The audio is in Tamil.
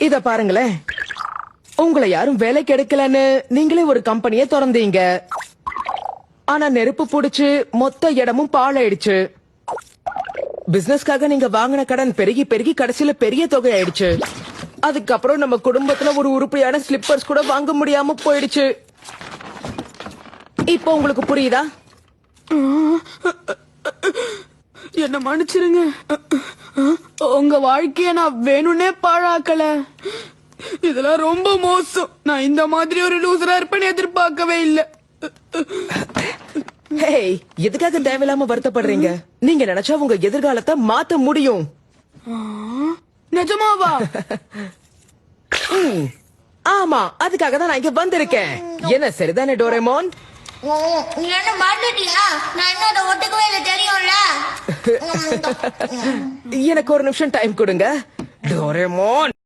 இத பாருங்களேன், உங்களை யாரும் வேலைக்கு எடுக்கலன்னு நீங்களே ஒரு கம்பெனியை திறந்தீங்க. ஆனா நெருப்பு புடிச்சு மொத்த இடமும் பாழாயிடுச்சு. பிசினஸ்க்காக நீங்க வாங்கின கடன் பெருகி பெருகி கடைசியில பெரிய தொகை ஆயிடுச்சு. அதுக்கப்புறம் நம்ம குடும்பத்துல ஒரு உருப்படியான ஸ்லிப்பர்ஸ் கூட வாங்க முடியாம போயிடுச்சு. இப்போ உங்களுக்கு புரியுதா? என்ன மன்னிச்சிருங்க. உங்க வாழ்க்கைய நான் வேணும்னே பாழாக்கல. இதெல்லாம் ரொம்ப மோசம். நான் இந்த மாதிரி ஒரு லூசரா இருப்பேன்னு எதிர்பார்க்கவே இல்லை. ஹேய், எதுக்காக தேவையில்லாம வருத்தப்படுறீங்க? நீங்க நினைச்சா உங்க எதிர்காலத்தை மாத்த முடியும். நிஜமாவா? ஆமா, அதுக்காக தான் நான் இங்க வந்திருக்கேன். என்ன சரிதானே டோரேமோன்? நீ என்ன மாட்டிட்டியா? நான் என்ன அதை ஒத்துக்கவே இல்லை, தெரியும்ல. எனக்கு ஒரு நிமிஷம் டைம் கொடுங்க டோரேமோன்.